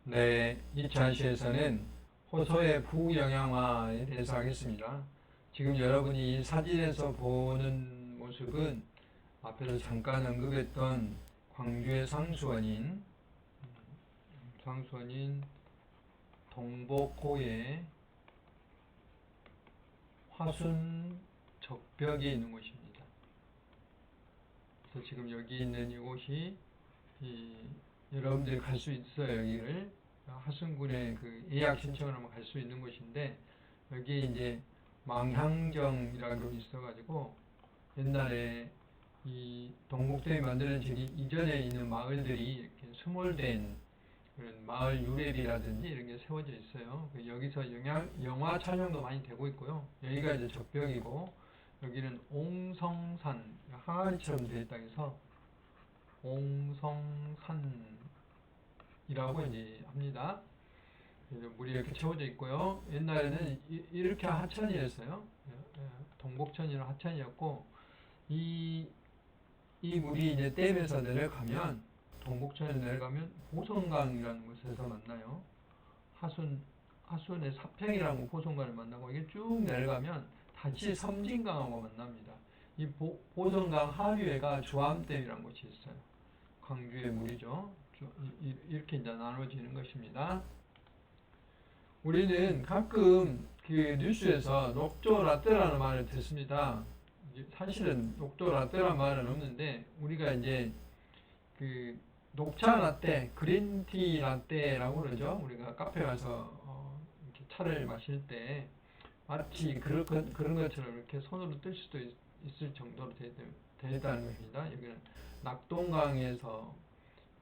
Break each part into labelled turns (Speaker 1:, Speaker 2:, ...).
Speaker 1: 네, 2차 시에서는 호소의 부영양화에 대해서 하겠습니다. 지금 여러분이 이 사진에서 보는 모습은 앞에서 잠깐 언급했던 광주의 상수원인 동복호의 화순 적벽이 있는 곳입니다. 그래서 지금 여기 있는 이곳이 여러분들이 갈 수 있어요. 여기를 하순군의 그 예약 신청을 하면 갈 수 있는 곳인데, 여기 이제 망향정이라고 있어가지고 옛날에 이 동국댐이 만들어지기 이전에 있는 마을들이 이렇게 수몰된 그런 마을 유래비라든지 이런 게 세워져 있어요. 여기서 영화 촬영도 많이 되고 있고요. 여기가 이제 적벽이고, 여기는 옹성산, 항아리처럼 되어 있다 해서 옹성산이라고 이제 합니다. 물이 이렇게 채워져 있고요. 옛날에는 이렇게 하천이었어요. 동복천이랑 하천이었고, 이 물이 이제 댐에서 내려가면, 동복천에 내려가면 보성강이라는 곳에서 만나요. 하순의 사평이라는 보성강을 만나고, 이게 쭉 내려가면 다시 섬진강하고 만납니다. 이 보성강 하류에가 주암댐이라는 곳이 있어요. 광주의 물이죠. 이렇게 이제 나눠지는 것입니다. 우리는 가끔 그 뉴스에서 녹조 라떼라는 말을 듣습니다. 사실은 녹조 라떼라는 말은 없는데, 우리가 이제 그 녹차 라떼, 그린티 라떼라고 그러죠. 우리가 카페 가서 이렇게 차를 마실 때 마치 그런 것처럼 이렇게 손으로 뜰 수도 있을 정도로 되어 있다는 것입니다. 여기는 낙동강에서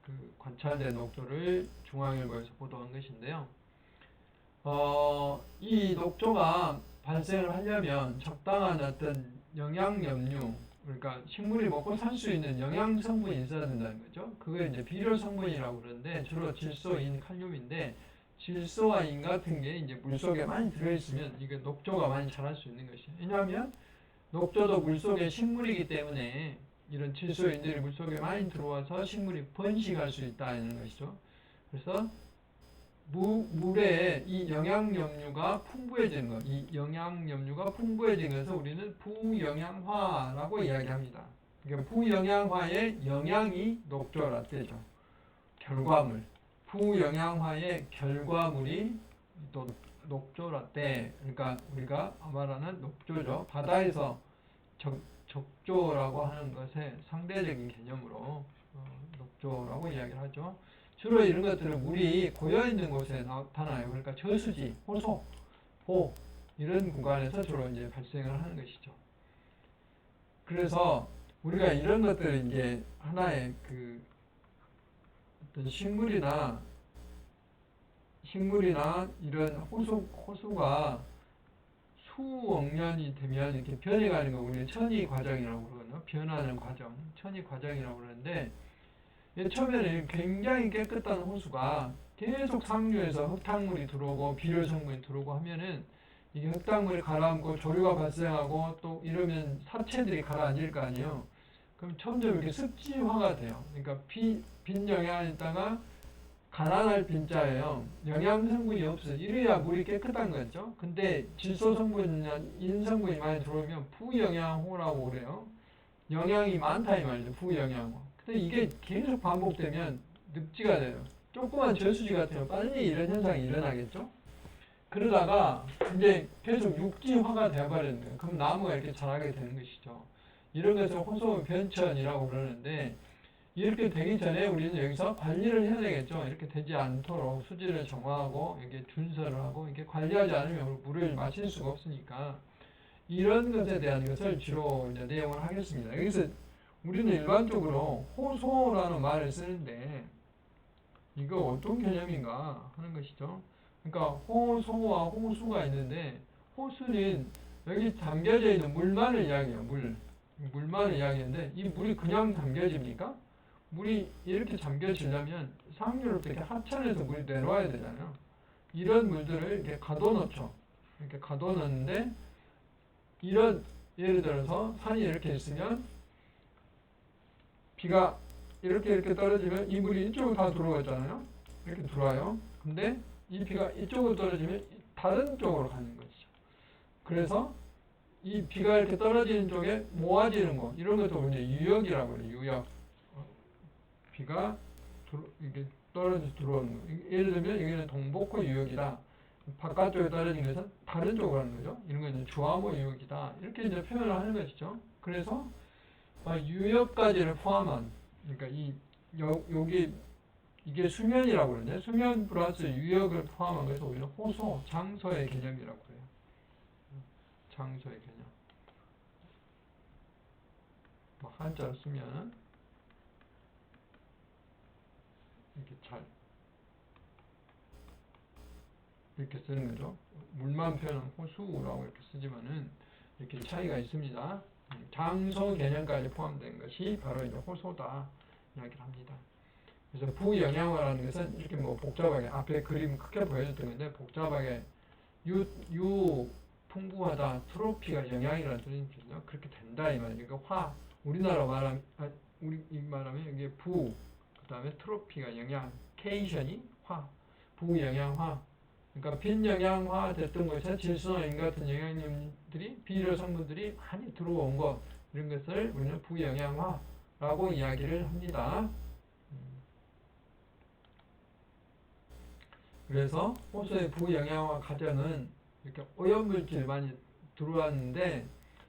Speaker 1: 그 관찰된 녹조를 중앙일보에서 보도한 것인데요. 이 녹조가 발생을 하려면 적당한 어떤 영양염류, 그러니까 식물이 먹고 살 수 있는 영양 성분이 있어야 된다는 거죠. 그게 이제 비료 성분이라고 그러는데, 주로 질소, 인, 칼륨인데, 질소와 인 같은 게 이제 물 속에 많이 들어있으면 이게 녹조가 많이 자랄 수 있는 것이에요. 왜냐하면 녹조도 물 속의 식물이기 때문에 이런 질소, 인들이 물 속에 많이 들어와서 식물이 번식할 수 있다는 것이죠. 그래서 물에 이 영양염류가 풍부해지는 것, 이 영양염류가 풍부해지면서 우리는 부영양화라고 이야기합니다. 그러니까 부영양화의 영양이 녹조라떼죠. 결과물. 부영양화의 결과물이 또 녹조라떼. 그러니까 우리가 말하는 녹조죠. 바다에서 적조라고 하는 것의 상대적인 개념으로 녹조라고 이야기를 하죠. 주로 이런 것들은 물이 고여있는 곳에 나타나요. 그러니까 저수지, 호소, 보 이런 구간에서 주로 이제 발생을 하는 것이죠. 그래서 우리가 이런 것들을 이제 하나의 그 어떤 식물이나 이런 호수가 수억 년이 되면 이렇게 변해가는 거 우리는 천이 과정이라고 그러거든요. 변하는 과정, 천이 과정이라고 그러는데, 처음에는 굉장히 깨끗한 호수가 계속 상류에서 흙탕물이 들어오고 비료 성분이 들어오고 하면은 이게 흙탕물이 가라앉고 조류가 발생하고 또 이러면 사체들이 가라앉을 거 아니에요. 그럼 점점 이렇게 습지화가 돼요. 그러니까 빈 영양이 있다가 가난할 빈자예요. 영양 성분이 없어요. 이래야 물이 깨끗한 거죠. 근데 질소 성분이나 인 성분이 많이 들어오면 부영양호라고 그래요. 영양이 많다 이 말이죠. 부영양호. 근데 이게 계속 반복되면 늪지가 돼요. 조그만 저수지 같아요. 빨리 이런 현상이 일어나겠죠? 그러다가 이제 계속 육지화가 되어버리는 거예요. 그럼 나무가 이렇게 자라게 되는 것이죠. 이런 것을 호소 변천이라고 그러는데, 이렇게 되기 전에 우리는 여기서 관리를 해야 되겠죠. 이렇게 되지 않도록 수질을 정화하고 이게 준설을 하고, 이게 관리하지 않으면 물을 마실 수가 없으니까 이런 것에 대한 것을 주로 이제 내용을 하겠습니다. 여기서 우리는 일반적으로 호소라는 말을 쓰는데 이거 어떤 개념인가 하는 것이죠. 그러니까 호소와 호수가 있는데, 호수는 여기 담겨져 있는 물만을 이야기해요. 물만을 이야기하는데, 이 물이 그냥 담겨집니까? 물이 이렇게 잠겨지려면 상류로부터 이렇게 하천에서 물이 내려와야 되잖아요. 이런 물들을 이렇게 가둬놓죠. 이렇게 가둬놓는데, 예를 들어서 산이 이렇게 있으면 비가 이렇게 떨어지면 이 물이 이쪽으로 다 들어오잖아요. 이렇게 들어와요. 근데 이 비가 이쪽으로 떨어지면 다른 쪽으로 가는 것이죠. 그래서 이 비가 이렇게 떨어지는 쪽에 모아지는 거, 이런 것도 이제 유역이라고 해요. 유역. 비가 이게 떨어져서 들어오는 거. 예를 들면 여기는 동복호 유역이다. 바깥쪽에 떨어진 것은 다른 쪽으로 하는 거죠. 이런 거 이제 주화모 유역이다. 이렇게 이제 표현을 하는 것이죠. 그래서 유역까지를 포함한, 그러니까 여기 이게 수면이라고 그러는데, 수면 플러스 유역을 포함한 것에서 오히려 호소, 장소의 개념이라고 그래요. 장소의 개념. 한자로 쓰면 이렇게 잘 이렇게 쓰는 거죠. 물만 표현한 호수라고 이렇게 쓰지만은 이렇게 차이가 있습니다. 장소 개념까지 포함된 것이 바로 이제 호소다 이야기를 합니다. 그래서 부영양화라는 것은 이렇게 뭐 복잡하게 앞에 그림 크게 보여줬던 건데, 복잡하게 풍부하다, 트로피가 영양이라는 뜻이거든요. 그렇게 된다 이 말이에요. 그러니까 우리나라 말하면 이게 그 다음에 트로피가 영양, 케이션이 부영양화. 그러니까 빈영양화 됐던 것에 질소나 같은 영양분들이, 비료 성분들이 많이 들어온 것, 이런 것을 우리는 부영양화라고 이야기를 합니다. 그래서 호수의 부영양화 과정은 이렇게 오염물질 많이 들어왔는데,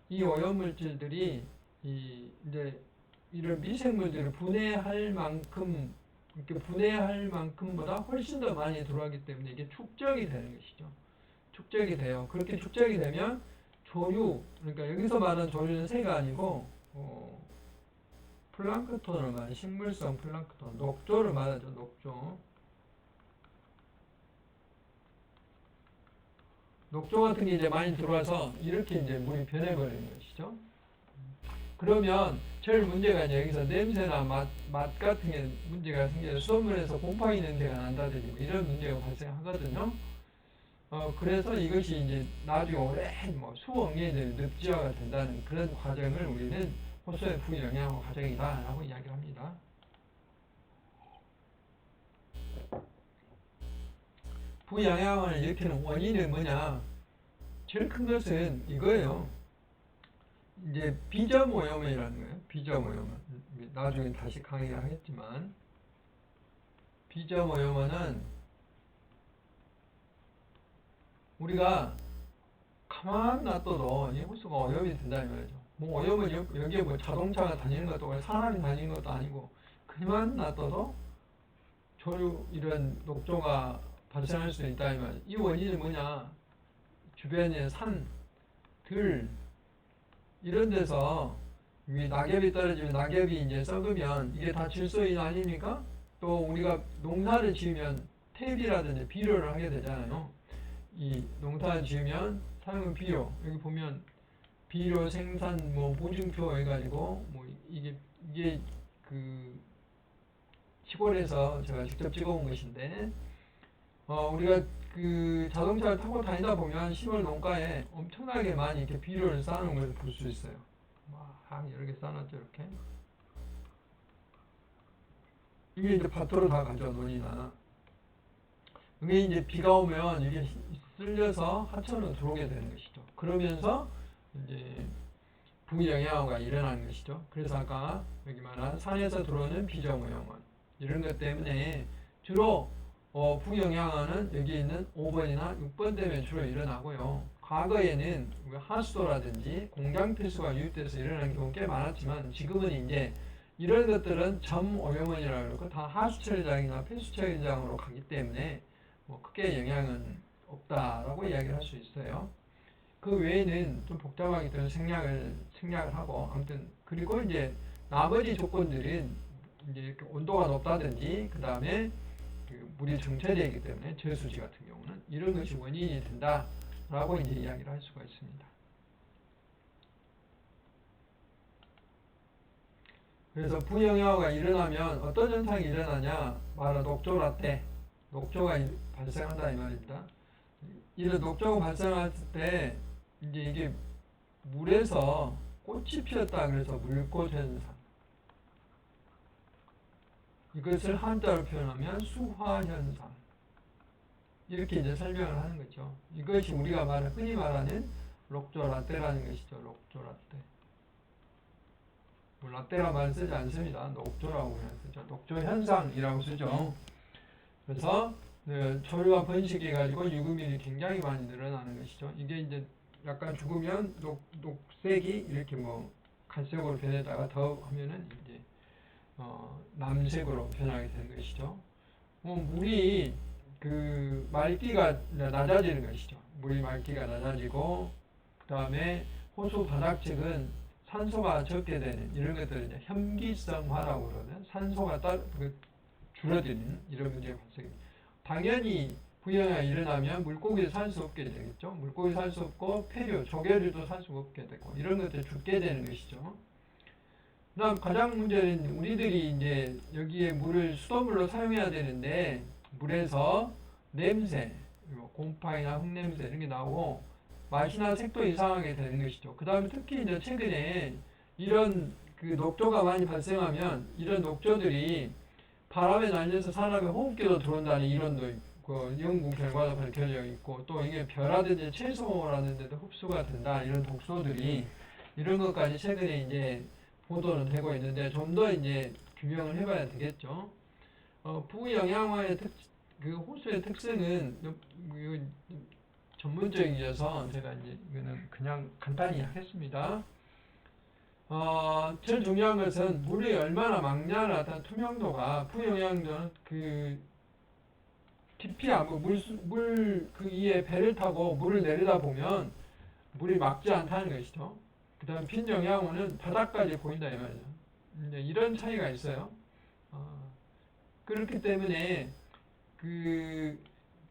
Speaker 1: 이 오염물질들이 이제 이런 미생물들을 분해할 만큼보다 훨씬 더 많이 들어가기 때문에 이게 축적이 되는 것이죠. 축적이 돼요. 그렇게 축적이 되면 조류, 그러니까 여기서 말하는 조류는 새가 아니고 플랑크톤을 말하는, 식물성 플랑크톤, 녹조를 말하죠. 녹조 같은 게 이제 많이 들어와서 이렇게 이제 물이 변해버리는 것이죠. 그러면 제일 문제가 이제 여기서 냄새나 맛 같은 게 문제가 생겨서 수돗물에서 곰팡이 냄새가 난다든지 이런 문제가 발생하거든요. 그래서 이것이 이제 나중에 오랜 수억 년이 늪지화가 된다는 그런 과정을 우리는 호수의 부영양화 과정이다라고 이야기를 합니다. 부영양화를 일으키는 원인은 뭐냐? 제일 큰 것은 이거예요. 이제 비점오염이라는 거예요. 비점오염은 나중에 다시 강의하겠지만, 비점오염은 우리가 가만 놔둬도 이 호수가 오염이 된다 이 말이죠. 뭐 오염은 여기에 뭐 자동차가 다니는 것도 아니고 사람이 다니는 것도 아니고, 그만 놔둬도 조류 이런 녹조가 발생할 수 있다 이 말이죠. 이 원인이 뭐냐? 주변에 산, 들 이런 데서 낙엽이 떨어지면, 낙엽이 이제 썩으면 이게 다 질소인 아닙니까? 또 우리가 농사를 지으면 퇴비라든지 비료를 하게 되잖아요. 이 농사를 지으면 사용한 비료, 여기 보면 비료 생산 보증표 해가지고 이게 그 시골에서 제가 직접 찍어온 것인데, 우리가 그 자동차를 타고 다니다 보면 시골 농가에 엄청나게 많이 이렇게 비료를 쌓아놓은 것을 볼 수 있어요. 막 여러 개 쌓아놨죠, 이렇게. 이게 이제 밭으로 다 가죠, 논이나. 이게 이제 비가 오면 이게 쓸려서 하천으로 들어오게 되는 것이죠. 그러면서 이제 부영양화가 일어나는 것이죠. 그래서 아까 여기 말한 산에서 들어오는 비점오염원, 이런 것 때문에 주로 부영양화는 여기 있는 5번이나 6번 되면 주로 일어나고요. 과거에는 하수도라든지 공장 폐수가 유입돼서 일어나는 경우가 꽤 많았지만, 지금은 이제 이런 것들은 점오염원이라고 그러고 다 하수 처리장이나 폐수 처리장으로 가기 때문에 크게 영향은 없다라고 이야기를 할 수 있어요. 그 외에는 좀 복잡하게 된 생략을 하고, 아무튼 그리고 이제 나머지 조건들은 이제 이렇게 온도가 높다든지, 그 다음에 물이 정체되어 있기 때문에 저수지 같은 경우는 이런 것이 원인이 된다라고 이제 이야기를 할 수가 있습니다. 그래서 부영양화가 일어나면 어떤 현상이 일어나냐? 바로 녹조라 때 녹조가 발생한다 이 말입니다. 이런 녹조가 발생할 때 이제 이게 물에서 꽃이 피었다 그래서 물꽃 현상. 이것을 한자로 표현하면 수화현상. 이렇게 이제 설명을 하는 거죠. 이것이 우리가 흔히 말하는 록조 라떼라는 것이죠. 록조 라떼. 뭐 라떼라 말 쓰지 않습니다. 녹조라고 그냥 쓰죠. 녹조 현상이라고 쓰죠. 그래서 초류와 번식해 가지고 유구민이 굉장히 많이 늘어나는 것이죠. 이게 이제 약간 죽으면 녹색이 이렇게 뭐 갈색으로 변해다가 더 하면은 이제 남색으로 변하게 되는 것이죠. 물이 그 맑기가 낮아지는 것이죠. 물이 맑기가 낮아지고 그 다음에 호수 바닥 측은 산소가 적게 되는 이런 것들을 이제 현기성화라고 그러는 산소가 줄어드는 이런 문제가 발생합니다. 당연히 부영향이 일어나면 물고기도 살 수 없게 되겠죠. 물고기 살 수 없고 폐류, 조개류도 살 수 없게 되고 이런 것들 죽게 되는 것이죠. 그다음 가장 문제는 우리들이 이제 여기에 물을 수돗물로 사용해야 되는데 물에서 냄새, 곰팡이나 흙냄새 이런 게 나오고 맛이나 색도 이상하게 되는 것이죠. 그 다음에 특히 이제 최근에 이런 그 녹조가 많이 발생하면 이런 녹조들이 바람에 날려서 사람의 호흡기로 들어온다는 이론도 있고 연구 결과도 밝혀져 있고 또 이게 벼라든지 채소라는 데도 흡수가 된다 이런 독소들이 이런 것까지 최근에 이제 보도는 되고 있는데 좀 더 이제 규명을 해봐야 되겠죠. 부영양화의 그 호수의 특성은 전문적이어서 제가 이제 이거는 그냥 간단히 하겠습니다. 제일 중요한 것은 물이 얼마나 막냐나 투명도가 부영양전 그 깊이야 물 그 위에 배를 타고 물을 내리다 보면 물이 막지 않다는 것이죠. 그 다음 빈영양호는 바닥까지 보인다 이 말이죠. 이제 이런 차이가 있어요. 그렇기 때문에 그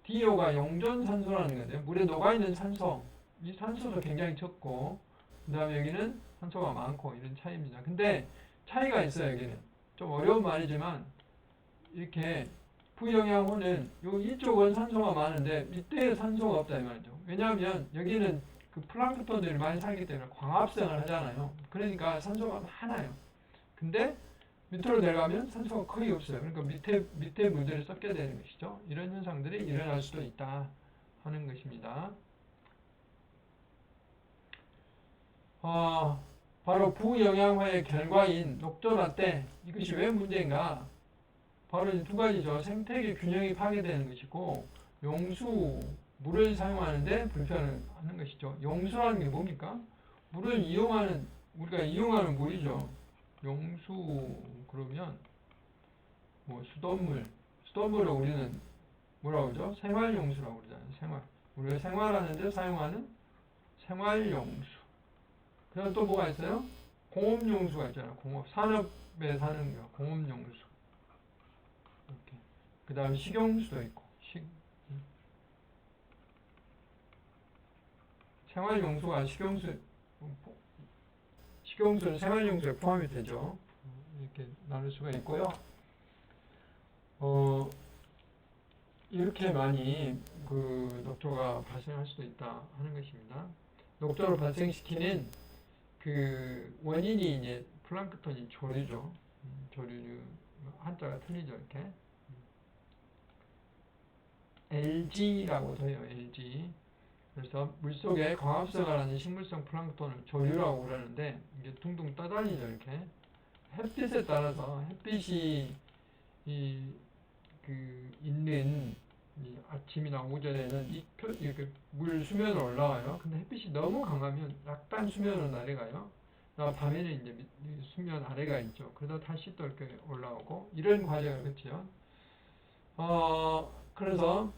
Speaker 1: DO가 용존산소라는 건데요. 물에 녹아있는 산소, 이 산소도 굉장히 적고 그 다음에 여기는 산소가 많고 이런 차이입니다. 근데 차이가 있어요. 여기는 좀 어려운 말이지만 이렇게 부영양호는 이쪽은 산소가 많은데 밑에 산소가 없다 이 말이죠. 왜냐하면 여기는 그 플랑크톤들이 많이 살기 때문에 광합성을 하잖아요. 그러니까 산소가 많아요. 근데 밑으로 내려가면 산소가 거의 없어요. 그러니까 밑에 물들이 섞게 되는 것이죠. 이런 현상들이 일어날 수도 있다 하는 것입니다. 바로 부영양화의 결과인 녹조라떼 이것이 왜 문제인가? 바로 이 두 가지죠. 생태계 균형이 파괴되는 것이고 용수 물을 사용하는데 불편을 하는 것이죠. 용수라는 게 뭡니까? 물을 이용하는 우리가 이용하는 물이죠. 용수 그러면 뭐 수돗물을 우리는 뭐라고 그러죠? 생활용수라고 그러잖아요. 우리가 생활하는데 사용하는 생활용수. 그다음 또 뭐가 있어요? 공업용수가 있잖아요. 산업에 사는 거 공업용수. 이렇게. 그다음 식용수도 있고 생활용수가 식용수는 생활용수에 포함이 되죠. 이렇게 나눌 수가 있고요. 이렇게 많이 그 녹조가 발생할 수도 있다 하는 것입니다. 녹조를 발생시키는 그 원인이 이제 플랑크톤이 조류죠. 조류 한자가 틀리죠 이렇게. LG라고 돼요. LG. 그래서 물속에 광합성하는 식물성 플랑크톤을 조류라고 그러는데 이게 둥둥 떠다니죠 이렇게. 햇빛에 따라서 햇빛이 있는 아침이나 오전에는 이렇게 물 수면으로 올라와요. 근데 햇빛이 너무 강하면 약간 수면으로 내려가요. 밤에는 이제 수면 아래가 있죠. 그러다 다시 또 이렇게 올라오고 이런 과정을 거치죠. 그래서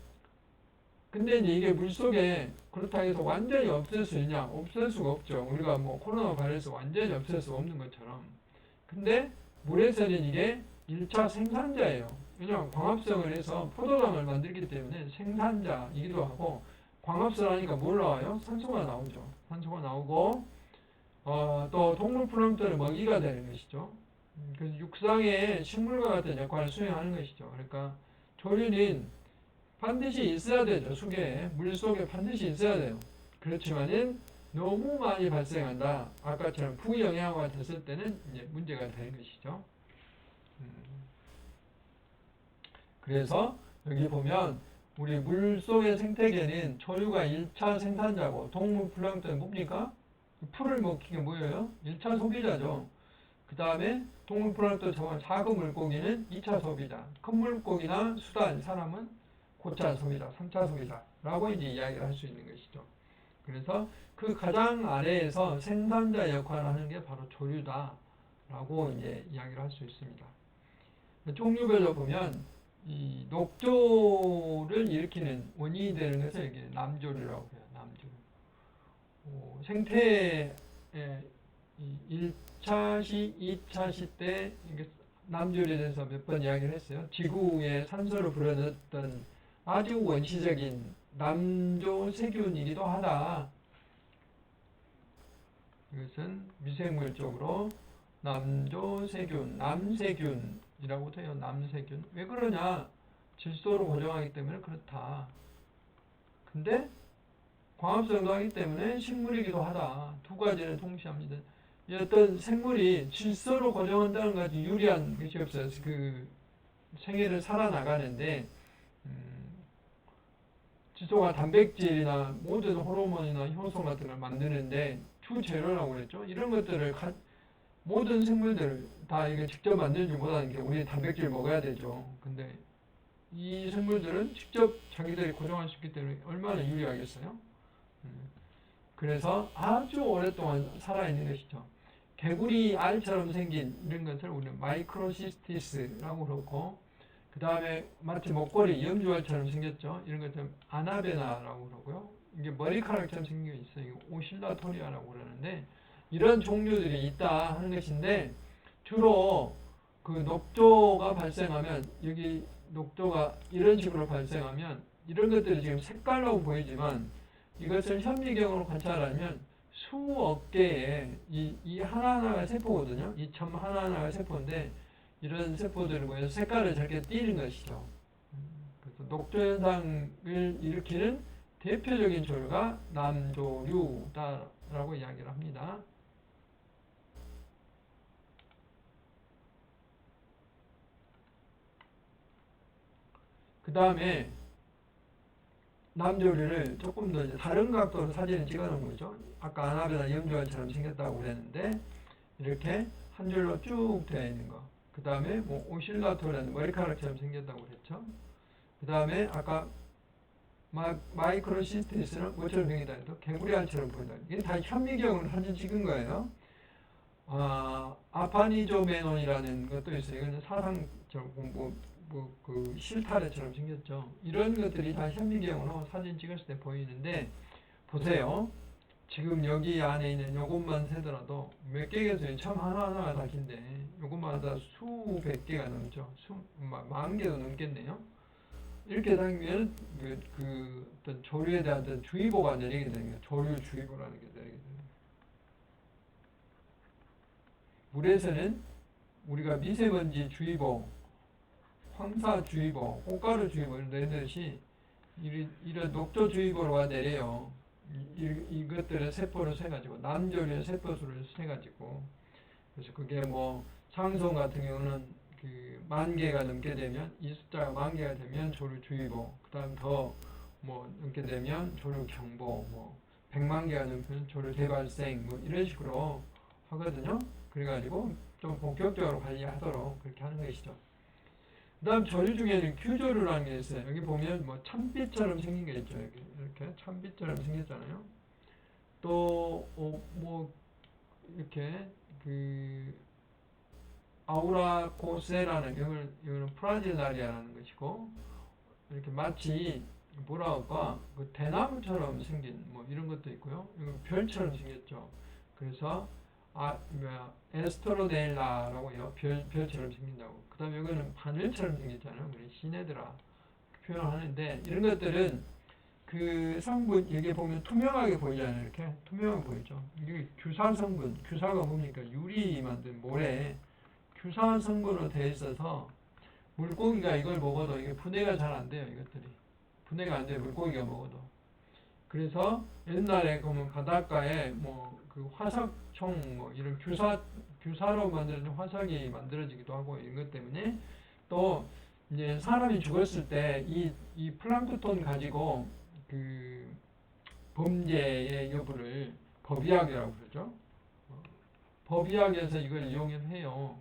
Speaker 1: 근데 이제 이게 물속에 그렇다고 해서 완전히 없앨 수 있냐? 없앨 수가 없죠. 우리가 뭐 코로나 바이러스 완전히 없앨 수 없는 것처럼. 근데 물에서는 이게 1차 생산자예요. 왜냐하면 광합성을 해서 포도당을 만들기 때문에 생산자이기도 하고 광합성을 하니까 뭘 나와요? 산소가 나오죠. 산소가 나오고 또 동물 플랑크톤의 먹이가 되는 것이죠. 그래서 육상의 식물과 같은 역할을 수행하는 것이죠. 그러니까 조류는 반드시 있어야 되죠. 물속에 반드시 있어야 돼요. 그렇지만은 너무 많이 발생한다. 아까처럼 부영양화가 됐을 때는 이제 문제가 되는 것이죠. 그래서 여기 보면 우리 물속의 생태계는 조류가 1차 생산자고 동물 플랑크톤은 뭡니까? 풀을 먹히게 뭐예요? 1차 소비자죠. 그 다음에 동물 플랑크톤 작은 물고기는 2차 소비자. 큰 물고기나 수달, 사람은 고차 소비자, 3차 소비자라고 이제 이야기를 할 수 있는 것이죠. 그래서 그 가장 아래에서 생산자 역할을 하는 게 바로 조류다라고 이제 이야기를 할 수 있습니다. 종류별로 보면 이 녹조를 일으키는 원인이 되는 것을 이게 남조류라고 해요. 남조류. 생태의 1차 시, 2차 시 때 남조류에 대해서 몇 번 이야기를 했어요. 지구에 산소를 불어넣었던 아주 원시적인 남조 세균이기도 하다. 이것은 미생물 쪽으로 남조 세균, 남세균이라고도 해요. 남세균. 왜 그러냐? 질소로 고정하기 때문에 그렇다. 근데 광합성도 하기 때문에 식물이기도 하다. 두 가지를 동시합니다. 어떤 생물이 질소로 고정한다는 것이 유리한 것이 없어요. 그 생애를 살아나가는데 질소가 단백질이나 모든 호르몬이나 효소 같은 걸 만드는데 주 재료라고 그랬죠. 이런 것들을 모든 생물들 다 이게 직접 만들지 못하는 게 우리 단백질 먹어야 되죠. 근데 이 생물들은 직접 자기들이 고정할 수 있기 때문에 얼마나 유리하겠어요? 그래서 아주 오랫동안 살아있는 것이죠. 개구리 알처럼 생긴 이런 것을 우리는 마이크로시스티스라고 그러고, 그 다음에 마치 목걸이 염주알처럼 생겼죠. 이런 것들 아나베나라고 그러고요. 이게 머리카락처럼 생긴 게 있어요. 오실라토리아라고 그러는데 이런 종류들이 있다 하는 것인데, 주로 그 녹조가 발생하면, 여기 녹조가 이런 식으로 발생하면 이런 것들이 지금 색깔로 보이지만 이것을 현미경으로 관찰하면 수억 개의 이 하나하나가 세포거든요. 이 점 하나하나가 세포인데 이런 세포들을 모여서 색깔을 저렇게 띠는 것이죠. 그래서 녹조 현상을 일으키는 대표적인 조류가 남조류다라고 이야기를 합니다. 그 다음에 남조류를 조금 더 다른 각도로 사진을 찍어 놓은 거죠. 아까 아나베나 염주알처럼 생겼다고 그랬는데 이렇게 한 줄로 쭉 되어 있는 거. 그 다음에 뭐 오실라토라는 머리카락처럼 생겼다고 그랬죠. 그 다음에 아까 마이크로시스티스는 뭐처럼 생기다 해도 개구리알처럼 보인다. 이게 다 현미경으로 사진 찍은 거예요. 아파니조메논이라는 것도 있어요. 이거는 사상처럼 그 실타래처럼 생겼죠. 이런 것들이 다 현미경으로 사진 찍었을 때 보이는데, 보세요. 지금 여기 안에 있는 요것만 세더라도 몇 개겠어요. 참 하나하나가 다 긴데 요것만 다 수백 개가 넘죠. 만 개도 넘겠네요. 이렇게 되면 그 어떤 조류에 대한 어떤 주의보가 내리게 되는 거예요. 조류주의보라는 게 내리게 됩니다. 물에서는 우리가 미세먼지 주의보, 황사주의보, 꽃가루주의보를 내리듯이 이런 녹조주의보가 내려요. 이것들의 세포를 세가지고 남조류의 세포수를 세가지고, 그래서 그게 뭐 상송 같은 경우는 그 10,000개가 넘게 되면, 이 숫자가 10,000개가 되면 조류주의보, 그다음 더 뭐 넘게 되면 조류경보, 뭐 100만 개가 넘으면 조류대발생, 뭐 이런 식으로 하거든요. 그래가지고 좀 본격적으로 관리하도록 그렇게 하는 것이죠. 그 다음 조류 중에는 규조류라는 게 있어요. 여기 보면 뭐 참빛처럼 생긴 게 있죠. 이렇게 참빛처럼 생겼잖아요. 또 뭐 이렇게 그 아우라코세라는, 이거는 프라질라리아라는 것이고, 이렇게 마치 뭐라 할까, 그 대나무처럼 생긴 뭐 이런 것도 있고요. 이건 별처럼 생겼죠. 그래서 에스토로데일라라고 해요. 별처럼 생긴다고. 그 다음에 이거는 바늘처럼 생겼잖아요. 우리 시네드라 표현하는데, 이런 것들은 그 성분, 여기 보면 투명하게 보이잖아요. 이렇게 투명하게 보이죠. 이게 규산 성분, 규사가 뭡니까? 유리 만든 모래, 규산 성분으로 되어 있어서 물고기가 이걸 먹어도 이게 분해가 잘 안 돼요. 이것들이 분해가 안 돼요. 물고기가 먹어도. 그래서 옛날에 보면 바닷가에 뭐 그 화석총, 뭐 이런 규사로 만들어진 화석이 만들어지기도 하고, 이런 것 때문에 또 이제 사람이 죽었을 때 이 플랑크톤 가지고 그 범죄의 여부를 법의학이라고 그러죠. 법의학에서 이걸 이용해요.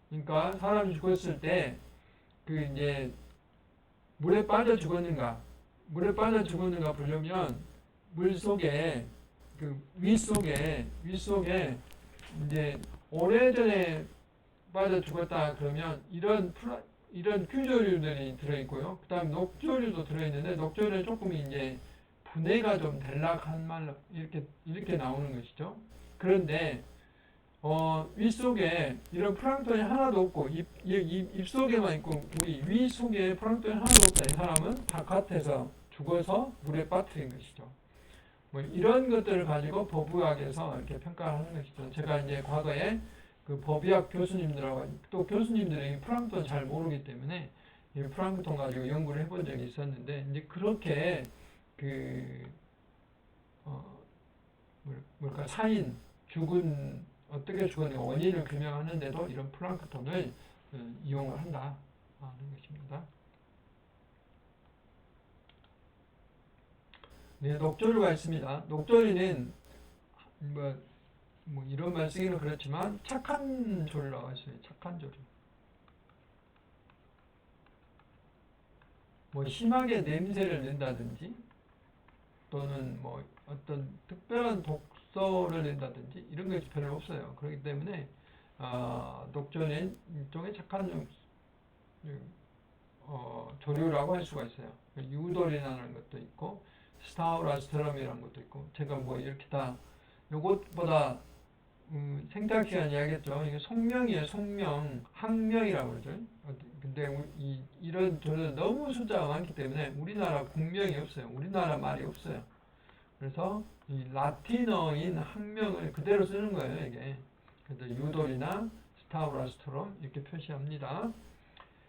Speaker 1: 그러니까 사람이 죽었을 때 그 이제 물에 빠져 죽었는가 보려면 물 속에 그 윗속에 이제 오래전에 빠져 죽었다 그러면 이런 규조류들이 들어있고요. 그다음 녹조류도 들어있는데 녹조류는 조금 이제 분해가 좀 델락한 말로 이렇게 나오는 것이죠. 그런데 윗속에 이런 플랑크톤이 하나도 없고 입속에만 있고 우리 윗속에 플랑크톤이 하나도 없다. 이 사람은 바깥에서 죽어서 물에 빠뜨린 것이죠. 뭐 이런 것들을 가지고 법의학에서 이렇게 평가를 하는 것이죠. 제가 이제 과거에 그 법의학 교수님들하고 또 교수님들이 플랑크톤 잘 모르기 때문에 이 플랑크톤 가지고 연구를 해본 적이 있었는데 이제 그렇게 사인 죽은 어떻게 죽었는지 원인을 규명하는데도 이런 플랑크톤을 이용을 한다 하는 것입니다. 네, 녹조류가 있습니다. 녹조류는 뭐 이런 말 쓰기는 그렇지만 착한 조류라고 할 수 있어요. 착한 조류. 뭐 심하게 냄새를 낸다든지 또는 뭐 어떤 특별한 독소를 낸다든지 이런 것이 별로 없어요. 그렇기 때문에 녹조는 일종의 착한 조류라고 할 수가 있어요. 유돌이라는 것도 있고 스타우라스트럼이라는 것도 있고 제가 뭐 이렇게 다 요것보다 생태학시간 이야기했죠. 이게 속명이에요. 속명, 학명이라고 그러죠. 근데 이런 조류는 너무 숫자가 많기 때문에 우리나라 국명이 없어요. 우리나라 말이 없어요. 그래서 이 라틴어인 학명을 그대로 쓰는 거예요. 이게. 그래서 유돌이나 스타우라스트럼 이렇게 표시합니다.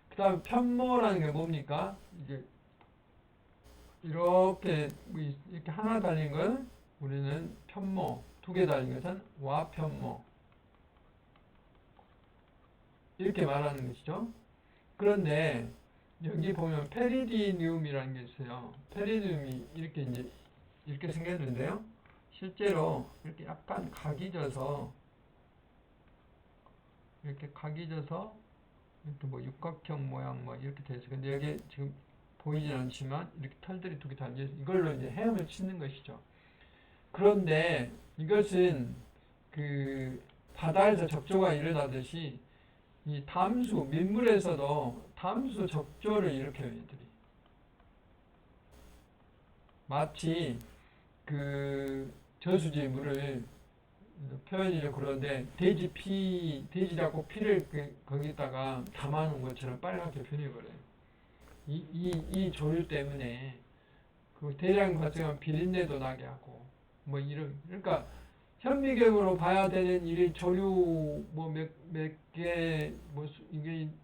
Speaker 1: 그 다음 편모라는 게 뭡니까? 이제 이렇게 하나 달린 건 우리는 편모, 두 개 달린 것은 와편모 이렇게 말하는 것이죠. 그런데 여기 보면 페리디늄이라는 게 있어요. 페리디늄이 이렇게 생겼는데요. 실제로 이렇게 약간 이렇게 뭐 육각형 모양 뭐 이렇게 돼 있어요. 근데 여기 지금 보이진 않지만 이렇게 털들이 두 개 달려 있어요. 이걸로 이제 헤엄을 치는 것이죠. 그런데 이것은 그 바다에서 적조가 일어나듯이 이 민물에서도 담수 적조를 일으켜요, 얘들이. 마치 그 저수지 물을 표현이 좀 그런데 돼지라고 피를 거기다가 담아놓은 것처럼 빨갛게 변해버려요. 이 조류 때문에 그 대량 발생한 비린내도 나게 하고 뭐 그러니까 현미경으로 봐야 되는 이 조류 뭐 이게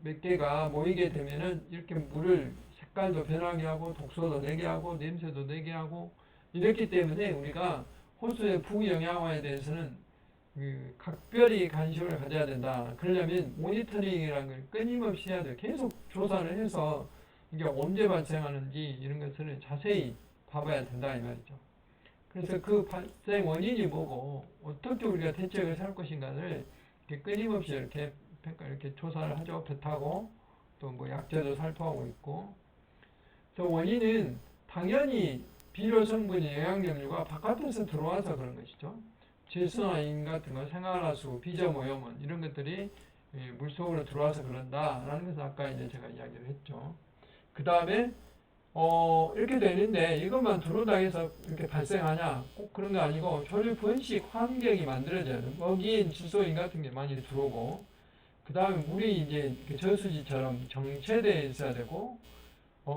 Speaker 1: 몇 개가 모이게 되면은 이렇게 물을 색깔도 변하게 하고 독소도 내게 하고 냄새도 내게 하고 이렇기 때문에 우리가 호수의 부영향화에 대해서는 각별히 관심을 가져야 된다. 그러려면 모니터링이라는 걸 끊임없이 해야 돼요. 계속 조사를 해서 이게 언제 발생하는지 이런 것을 자세히 봐봐야 된다 이 말이죠. 그래서 그 발생 원인이 뭐고 어떻게 우리가 대책을 세울 것인가를 이렇게 끊임없이 이렇게 조사를 하죠. 배 타고 또 뭐 약재도 살포하고 있고. 그 원인은 당연히 비료 성분이 영양염류가 바깥에서 들어와서 그런 것이죠. 질소나인 같은 거, 생활하수, 비저모염원 이런 것들이 물속으로 들어와서 그런다라는 것을 아까 이제 제가 이야기를 했죠. 그 다음에 이렇게 되는데 이것만 들어오다 해서 이렇게 발생하냐? 꼭 그런 거 아니고 조류 번식 환경이 만들어져야 돼요. 먹이인 질소인 같은 게 많이 들어오고 그 다음에 물이 이제 저수지처럼 정체되어 있어야 되고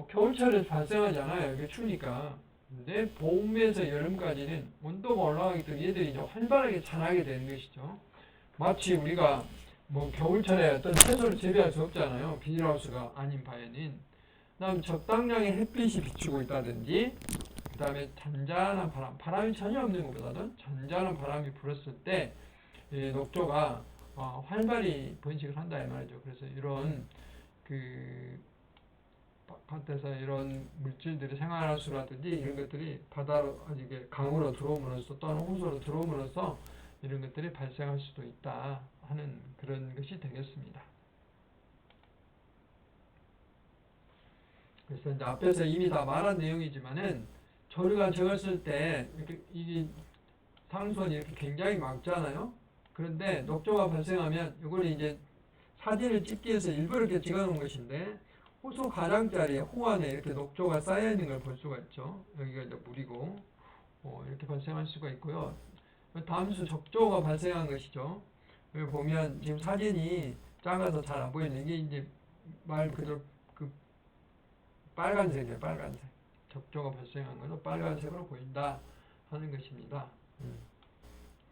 Speaker 1: 겨울철에 발생하지 않아요. 이게 추우니까. 근데 봄에서 여름까지는 온도가 올라가기 때문에 얘들이 이제 활발하게 자라게 되는 것이죠. 마치 우리가 뭐 겨울철에 어떤 채소를 재배할 수 없잖아요. 비닐하우스가 아닌 바에는. 그다음 적당량의 햇빛이 비추고 있다든지, 그 다음에 잔잔한 바람이 전혀 없는 것보다는 잔잔한 바람이 불었을 때 녹조가 활발히 번식을 한다 이 말이죠. 그래서 이런 그 바깥에서 이런 물질들이 생활하수라든지 이런 것들이 바다로 이게 강으로 들어옴으로써 또는 호수로 들어옴으로써 이런 것들이 발생할 수도 있다 하는 그런 것이 되겠습니다. 그래서 이제 앞에서 이미 다 말한 내용이지만은 조류가 적었을 때 이렇게 이게 상수원이 이렇게 굉장히 많잖아요. 그런데 녹조가 발생하면 이걸 이제 사진을 찍기 위해서 일부러 이렇게 찍어 놓은 것인데 호수 가장자리에 호안에 이렇게 녹조가 쌓여 있는 걸 볼 수가 있죠. 여기가 이제 물이고 이렇게 발생할 수가 있고요. 담수 적조가 발생한 것이죠. 여기 보면 지금 사진이 작아서 잘 안 보이는 이게 이제 말 그대로 그 빨간색이에요. 빨간색. 적조가 발생한 것은 빨간색으로 보인다 하는 것입니다.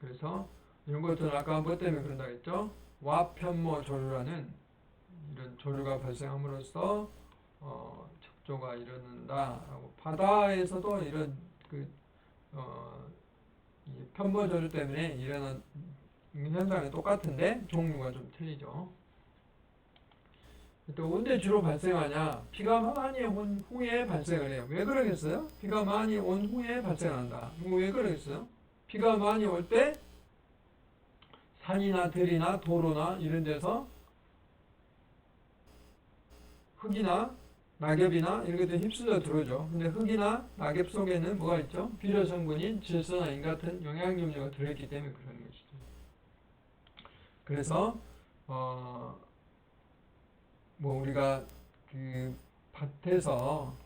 Speaker 1: 그래서 이런 것들은 아까 뭐 때문에 그런다 했죠? 와편모 조류라는 이런 조류가 발생함으로써 적조가 일어난다라고. 바다에서도 이런 이 편모 조류 때문에 일어난 현상이 똑같은데 종류가 좀 틀리죠. 또 언제 주로 발생하냐? 비가 많이 온 후에 발생을 해요. 왜 그러겠어요? 비가 많이 온 후에 발생한다. 왜 그러겠어요? 비가 많이 올 때 산이나 들이나 도로나 이런 데서 흙이나 낙엽이나 이런 것들이 휩쓸려 들어오죠. 근데 흙이나 낙엽 속에는 뭐가 있죠? 비료 성분인 질소나 인 같은 영양염료가 들어있기 때문에 그런 것이죠. 그래서 뭐 우리가 그 밭에서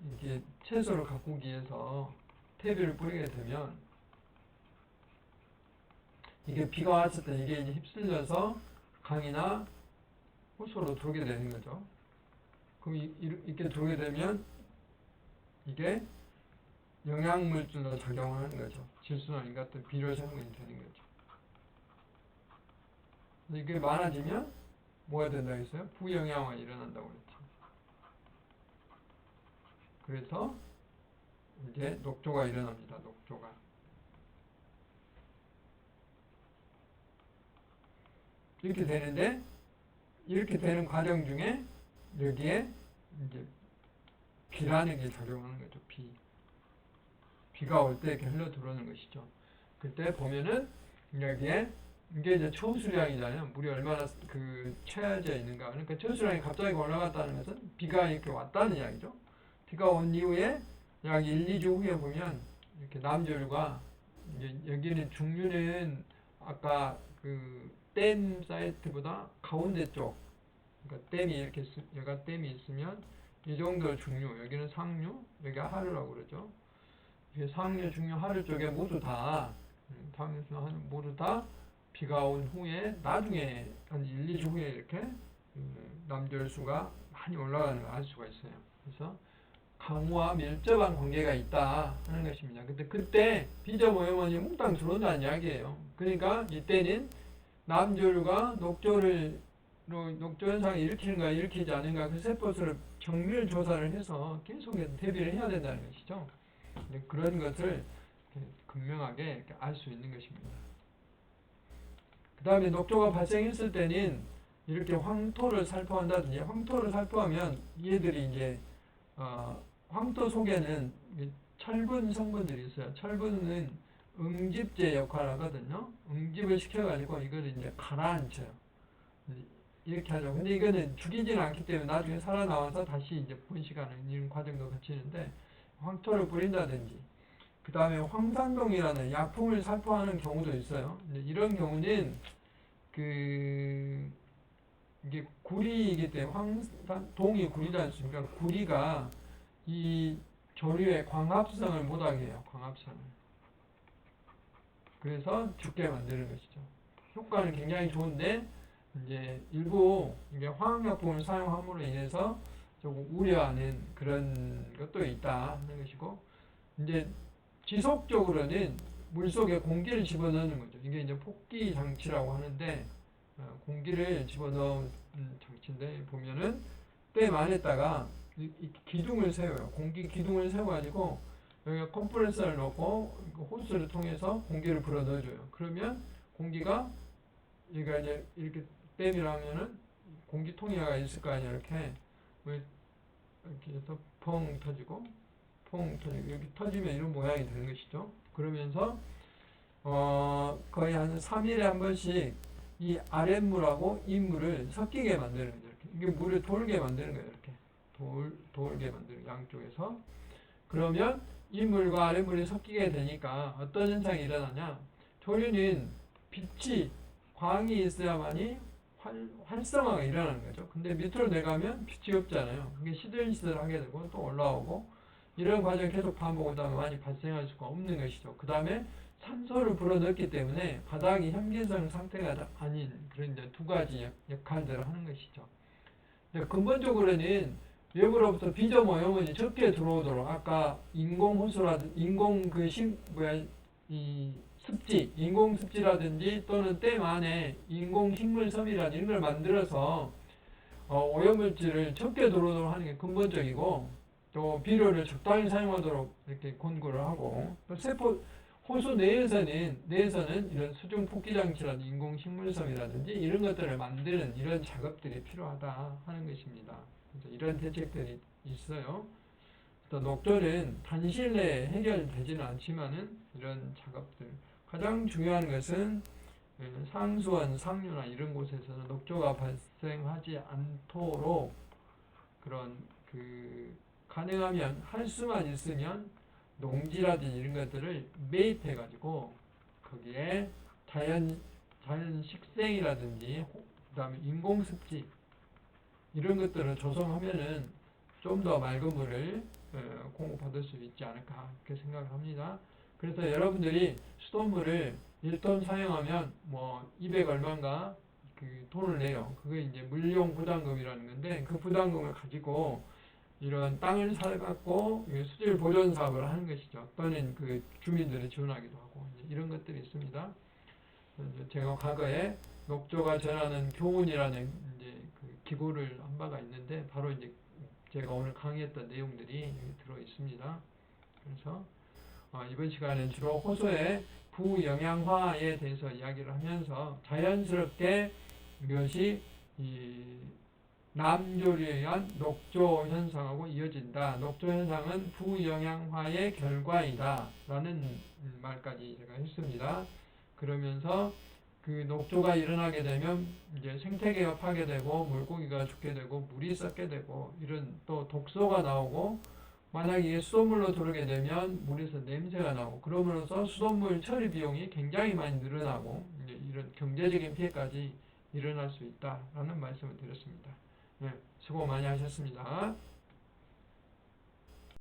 Speaker 1: 이렇게 채소를 가꾸기 위해서 퇴비를 뿌리게 되면 이게 비가 왔을 때 이게 이제 휩쓸려서 강이나 호수로 들어오게 되는 거죠. 그럼 이렇게 들어오게 되면 이게 영양물질로 작용하는 거죠. 질소나 인 같은 비료 성분이 되는 거죠. 이게 많아지면 뭐가 된다 했어요? 부영양화가 일어난다고 그랬죠. 그래서 이제 녹조가 일어납니다. 녹조가. 이렇게 되는데 이렇게 되는 과정 중에 여기에 이제 비라는 게 작용하는 거죠. 비가 올 때 이렇게 흘러 들어오는 것이죠. 그때 보면은 여기에 이게 이제 초수량이잖아요. 물이 얼마나 채워져 있는가. 그러니까 초수량이 갑자기 올라갔다는 것은 비가 이렇게 왔다는 이야기죠. 비가 온 이후에 약 1, 2주 후에 보면 이렇게 남조류가 이제 여기는 중류는 아까 댐 사이트보다 가운데 쪽, 그러니까 댐이 이렇게 여기가 댐이 있으면 이 정도 중류, 여기는 상류, 여기가 하류라고 그러죠. 상류, 중류, 하류 쪽에 모두 다 상류, 중류, 하류 모두 다 비가 온 후에 나중에 한 1, 2주 후에 이렇게 남조류수가 많이 올라가는 걸 알 수가 있어요. 그래서 강우와 밀접한 관계가 있다 하는 것입니다. 근데 그때 비점 오염원이 몽땅 들어온다는 이야기예요. 그러니까 이때는 남조류가 녹조 현상을 일으키는가 일으키지 않는가 그 세포수를 정밀 조사를 해서 계속 대비를 해야 된다는 것이죠. 그런 것을 분명하게 알 수 있는 것입니다. 그 다음에 녹조가 발생했을 때는 이렇게 황토를 살포한다든지, 황토를 살포하면 얘들이 이제 황토 속에는 철분 성분들이 있어요. 철분은 응집제 역할을 하거든요. 응집을 시켜가지고 이걸 이제 가라앉혀요. 이렇게 하죠. 근데 이거는 죽이지는 않기 때문에 나중에 살아나와서 다시 이제 번식하는 이런 과정도 거치는데, 황토를 뿌린다든지, 그 다음에 황산동이라는 약품을 살포하는 경우도 있어요. 이런 경우는 이게 구리이기 때문에 동이 구리지 않습니까? 구리가 이 조류의 광합성을 못하게 해요. 광합성을. 그래서 죽게 만드는 것이죠. 효과는 굉장히 좋은데 이제 일부 이게 화학약품을 사용함으로 인해서 조금 우려하는 그런 것도 있다 하는 것이고, 이제 지속적으로는 물속에 공기를 집어넣는 거죠. 이게 이제 폭기 장치라고 하는데 공기를 집어넣은 장치인데 보면은 댐 안에다가 이 기둥을 세워요. 공기 기둥을 세워가지고 여기가 컴프레서를 넣고 호스를 통해서 공기를 불어 넣어줘요. 그러면 공기가 그러니까 이제 이렇게 댐이라면은 공기통로가 있을 거 아니야. 이렇게 뭐 이렇게 해서 펑 터지고 펑 터지고 이렇게 터지면 이런 모양이 되는 것이죠. 그러면서 거의 한 3일에 한 번씩 이 아랫물하고 이 물을 섞이게 만드는 거죠. 이렇게. 이게 물을 돌게 만드는 거예요. 이렇게 돌게 만드는 양쪽에서. 그러면 이 물과 아랫물이 섞이게 되니까 어떤 현상이 일어나냐? 조류는 빛이 광이 있어야만이 활성화가 일어나는 거죠. 근데 밑으로 내려가면 빛이 없잖아요. 이게 시들시들하게 되고 또 올라오고 이런 과정이 계속 반복하다 많이 발생할 수가 없는 것이죠. 그 다음에 산소를 불어넣기 때문에 바닥이 현기성 상태가 아닌 그런 이제 두 가지 역할들을 하는 것이죠. 근본적으로는 외부로부터 비점 오염원이 적게 들어오도록 아까 인공 호수라든지 인공 이 습지, 인공 습지라든지 또는 댐 안에 인공 식물 섬이라든지 이런 걸 만들어서 오염물질을 적게 들어오도록 하는 게 근본적이고 또 비료를 적당히 사용하도록 이렇게 권고를 하고 또 호수 내에서는 이런 수중 폭기 장치라든지 인공 식물섬이라든지 이런 것들을 만드는 이런 작업들이 필요하다 하는 것입니다. 그래서 이런 대책들이 있어요. 또 녹조는 단실 내에 해결되지는 않지만은 이런 작업들 가장 중요한 것은 상수원, 상류나 이런 곳에서는 녹조가 발생하지 않도록 그런 가능하면 할 수만 있으면 농지라든지 이런 것들을 매입해 가지고 거기에 자연 식생이라든지 그다음에 인공 습지 이런 것들을 조성하면은 좀 더 맑은 물을 공급받을 수 있지 않을까 그렇게 생각을 합니다. 그래서 여러분들이 수돗물을 1톤 사용하면 뭐 200 얼마인가 그 돈을 내요. 그게 이제 물용 부담금이라는 건데 그 부담금을 가지고 이런 땅을 사갖고 수질 보존 사업을 하는 것이죠. 또는 그 주민들을 지원하기도 하고 이런 것들이 있습니다. 제가 과거에 녹조가 전하는 교훈이라는 이제 그 기고를 한 바가 있는데 바로 이제 제가 오늘 강의했던 내용들이 여기 들어 있습니다. 그래서 이번 시간은 주로 호수의 부영양화에 대해서 이야기를 하면서 자연스럽게 이것이 남조류에 의한 녹조 현상하고 이어진다. 녹조 현상은 부영양화의 결과이다. 라는 말까지 제가 했습니다. 그러면서 그 녹조가 일어나게 되면 이제 생태계가 파괴되고 물고기가 죽게 되고 물이 썩게 되고 이런 또 독소가 나오고 만약에 이게 수돗물로 들어오게 되면 물에서 냄새가 나고 그러므로써 수돗물 처리 비용이 굉장히 많이 늘어나고 이제 이런 경제적인 피해까지 일어날 수 있다라는 말씀을 드렸습니다. 네, 수고 많이 하셨습니다.